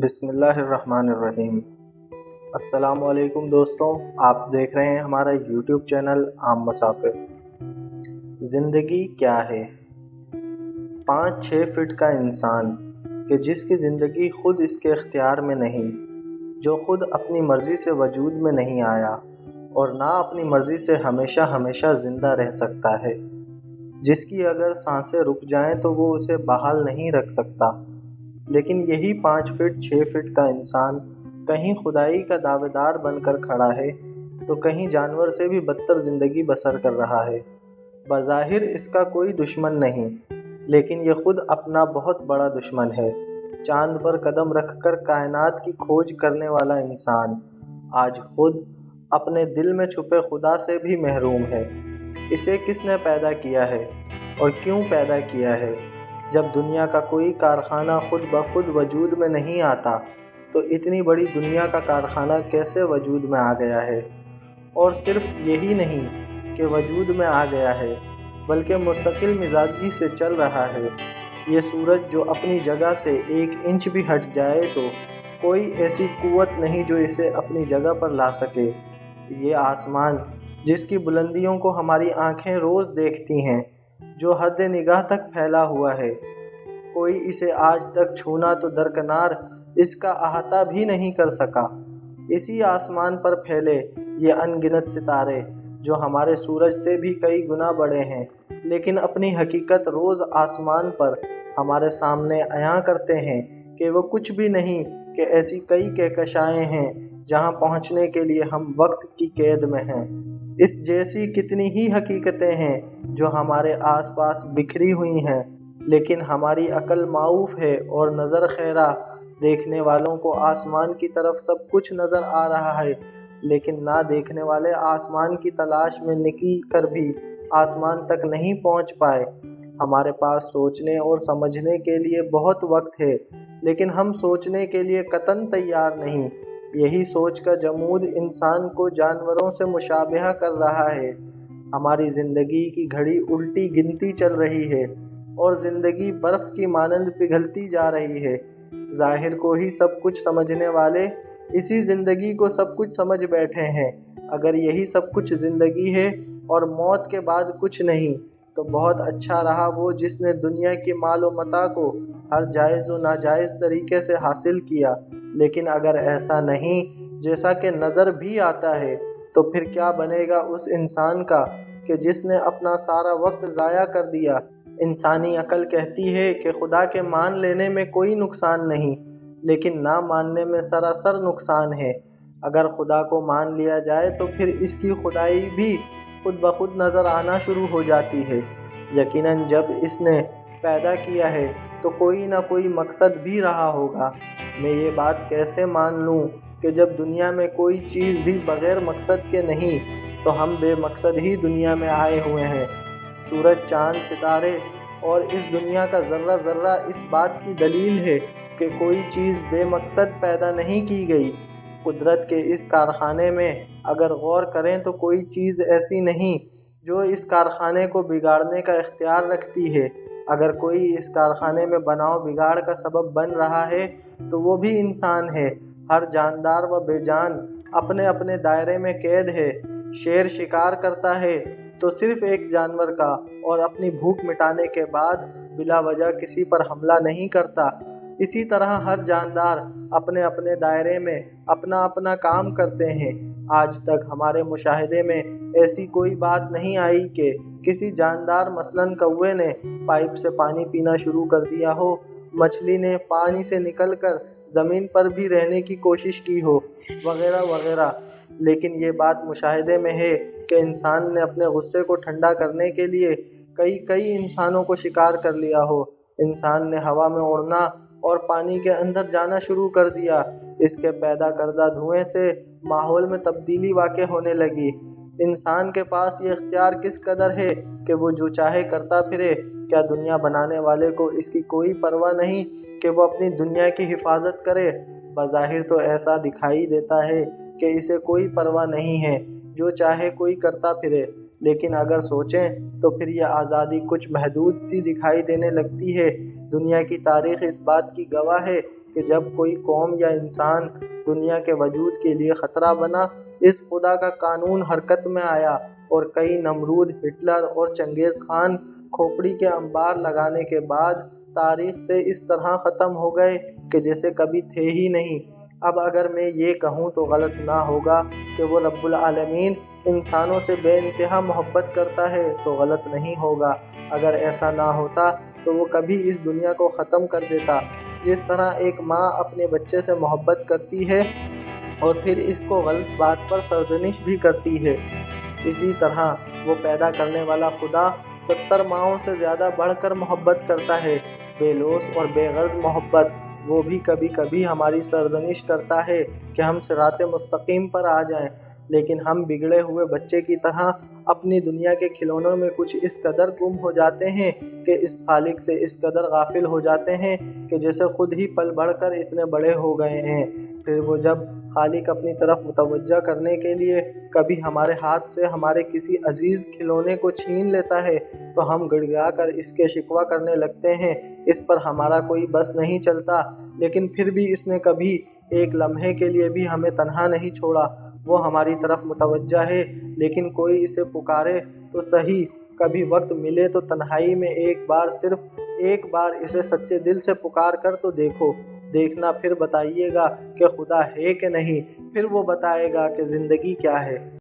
بسم اللہ الرحمن الرحیم۔ السلام علیکم دوستوں، آپ دیکھ رہے ہیں ہمارا یوٹیوب چینل عام مسافر۔ زندگی کیا ہے؟ 5-6 فٹ کا انسان کہ جس کی زندگی خود اس کے اختیار میں نہیں، جو خود اپنی مرضی سے وجود میں نہیں آیا اور نہ اپنی مرضی سے ہمیشہ ہمیشہ زندہ رہ سکتا ہے، جس کی اگر سانسیں رک جائیں تو وہ اسے بحال نہیں رکھ سکتا، لیکن یہی 5 فٹ 6 فٹ کا انسان کہیں خدائی کا دعوے دار بن کر کھڑا ہے تو کہیں جانور سے بھی بدتر زندگی بسر کر رہا ہے۔ بظاہر اس کا کوئی دشمن نہیں، لیکن یہ خود اپنا بہت بڑا دشمن ہے۔ چاند پر قدم رکھ کر کائنات کی کھوج کرنے والا انسان آج خود اپنے دل میں چھپے خدا سے بھی محروم ہے۔ اسے کس نے پیدا کیا ہے اور کیوں پیدا کیا ہے؟ جب دنیا کا کوئی کارخانہ خود بخود وجود میں نہیں آتا تو اتنی بڑی دنیا کا کارخانہ کیسے وجود میں آ گیا ہے؟ اور صرف یہی نہیں کہ وجود میں آ گیا ہے بلکہ مستقل مزاجی سے چل رہا ہے۔ یہ سورج جو اپنی جگہ سے 1 انچ بھی ہٹ جائے تو کوئی ایسی قوت نہیں جو اسے اپنی جگہ پر لا سکے۔ یہ آسمان جس کی بلندیوں کو ہماری آنکھیں روز دیکھتی ہیں، جو حد نگاہ تک پھیلا ہوا ہے، کوئی اسے آج تک چھونا تو درکنار اس کا احاطہ بھی نہیں کر سکا۔ اسی آسمان پر پھیلے یہ ان گنت ستارے جو ہمارے سورج سے بھی کئی گنا بڑے ہیں، لیکن اپنی حقیقت روز آسمان پر ہمارے سامنے عیاں کرتے ہیں کہ وہ کچھ بھی نہیں کہ ایسی کئی کہکشائیں ہیں جہاں پہنچنے کے لیے ہم وقت کی قید میں ہیں۔ اس جیسی کتنی ہی حقیقتیں ہیں جو ہمارے آس پاس بکھری ہوئی ہیں، لیکن ہماری عقل معاف ہے اور نظر خیرہ۔ دیکھنے والوں کو آسمان کی طرف سب کچھ نظر آ رہا ہے، لیکن نہ دیکھنے والے آسمان کی تلاش میں نکل کر بھی آسمان تک نہیں پہنچ پائے۔ ہمارے پاس سوچنے اور سمجھنے کے لیے بہت وقت ہے، لیکن ہم سوچنے کے لیے قطعاً تیار نہیں۔ یہی سوچ کا جمود انسان کو جانوروں سے مشابہہ کر رہا ہے۔ ہماری زندگی کی گھڑی الٹی گنتی چل رہی ہے اور زندگی برف کی مانند پگھلتی جا رہی ہے۔ ظاہر کو ہی سب کچھ سمجھنے والے اسی زندگی کو سب کچھ سمجھ بیٹھے ہیں۔ اگر یہی سب کچھ زندگی ہے اور موت کے بعد کچھ نہیں تو بہت اچھا رہا وہ جس نے دنیا کی مال و متاع کو ہر جائز و ناجائز طریقے سے حاصل کیا، لیکن اگر ایسا نہیں جیسا کہ نظر بھی آتا ہے تو پھر کیا بنے گا اس انسان کا کہ جس نے اپنا سارا وقت ضائع کر دیا۔ انسانی عقل کہتی ہے کہ خدا کے مان لینے میں کوئی نقصان نہیں، لیکن نہ ماننے میں سراسر نقصان ہے۔ اگر خدا کو مان لیا جائے تو پھر اس کی خدائی بھی خود بخود نظر آنا شروع ہو جاتی ہے۔ یقیناً جب اس نے پیدا کیا ہے تو کوئی نہ کوئی مقصد بھی رہا ہوگا۔ میں یہ بات کیسے مان لوں کہ جب دنیا میں کوئی چیز بھی بغیر مقصد کے نہیں تو ہم بے مقصد ہی دنیا میں آئے ہوئے ہیں۔ سورج، چاند، ستارے اور اس دنیا کا ذرہ ذرہ اس بات کی دلیل ہے کہ کوئی چیز بے مقصد پیدا نہیں کی گئی۔ قدرت کے اس کارخانے میں اگر غور کریں تو کوئی چیز ایسی نہیں جو اس کارخانے کو بگاڑنے کا اختیار رکھتی ہے۔ اگر کوئی اس کارخانے میں بناؤ بگاڑ کا سبب بن رہا ہے تو وہ بھی انسان ہے۔ ہر جاندار و بے جان اپنے اپنے دائرے میں قید ہے۔ شیر شکار کرتا ہے تو صرف ایک جانور کا اور اپنی بھوک مٹانے کے بعد بلا وجہ کسی پر حملہ نہیں کرتا۔ اسی طرح ہر جاندار اپنے اپنے دائرے میں اپنا اپنا کام کرتے ہیں۔ آج تک ہمارے مشاہدے میں ایسی کوئی بات نہیں آئی کہ کسی جاندار مثلاً کوے نے پائپ سے پانی پینا شروع کر دیا ہو، مچھلی نے پانی سے نکل کر زمین پر بھی رہنے کی کوشش کی ہو، وغیرہ وغیرہ۔ لیکن یہ بات مشاہدے میں ہے کہ انسان نے اپنے غصے کو ٹھنڈا کرنے کے لیے کئی انسانوں کو شکار کر لیا ہو۔ انسان نے ہوا میں اڑنا اور پانی کے اندر جانا شروع کر دیا۔ اس کے پیدا کردہ دھوئیں سے ماحول میں تبدیلی واقع ہونے لگی۔ انسان کے پاس یہ اختیار کس قدر ہے کہ وہ جو چاہے کرتا پھرے۔ کیا دنیا بنانے والے کو اس کی کوئی پرواہ نہیں کہ وہ اپنی دنیا کی حفاظت کرے؟ بظاہر تو ایسا دکھائی دیتا ہے کہ اسے کوئی پرواہ نہیں ہے، جو چاہے کوئی کرتا پھرے، لیکن اگر سوچیں تو پھر یہ آزادی کچھ محدود سی دکھائی دینے لگتی ہے۔ دنیا کی تاریخ اس بات کی گواہ ہے کہ کہ جب کوئی قوم یا انسان دنیا کے وجود کے لیے خطرہ بنا، اس خدا کا قانون حرکت میں آیا اور کئی نمرود، ہٹلر اور چنگیز خان کھوپڑی کے انبار لگانے کے بعد تاریخ سے اس طرح ختم ہو گئے کہ جیسے کبھی تھے ہی نہیں۔ اب اگر میں یہ کہوں تو غلط نہ ہوگا کہ وہ رب العالمین انسانوں سے بے انتہا محبت کرتا ہے تو غلط نہیں ہوگا۔ اگر ایسا نہ ہوتا تو وہ کبھی اس دنیا کو ختم کر دیتا۔ جس طرح ایک ماں اپنے بچے سے محبت کرتی ہے اور پھر اس کو غلط بات پر سرزنش بھی کرتی ہے، اسی طرح وہ پیدا کرنے والا خدا 70 ماؤں سے زیادہ بڑھ کر محبت کرتا ہے، بے لوث اور بے غرض محبت۔ وہ بھی کبھی کبھی ہماری سرزنش کرتا ہے کہ ہم صراط مستقیم پر آ جائیں، لیکن ہم بگڑے ہوئے بچے کی طرح اپنی دنیا کے کھلونوں میں کچھ اس قدر گم ہو جاتے ہیں کہ اس خالق سے اس قدر غافل ہو جاتے ہیں کہ جیسے خود ہی پل بڑھ کر اتنے بڑے ہو گئے ہیں۔ پھر وہ جب خالق اپنی طرف متوجہ کرنے کے لیے کبھی ہمارے ہاتھ سے ہمارے کسی عزیز کھلونے کو چھین لیتا ہے تو ہم گڑ گڑا کر اس کے شکوہ کرنے لگتے ہیں، اس پر ہمارا کوئی بس نہیں چلتا، لیکن پھر بھی اس نے کبھی ایک لمحے کے لیے بھی ہمیں تنہا نہیں چھوڑا۔ وہ ہماری طرف متوجہ ہے، لیکن کوئی اسے پکارے تو صحیح، کبھی وقت ملے تو تنہائی میں ایک بار، صرف ایک بار اسے سچے دل سے پکار کر تو دیکھو۔ دیکھنا، پھر بتائیے گا کہ خدا ہے کہ نہیں، پھر وہ بتائے گا کہ زندگی کیا ہے۔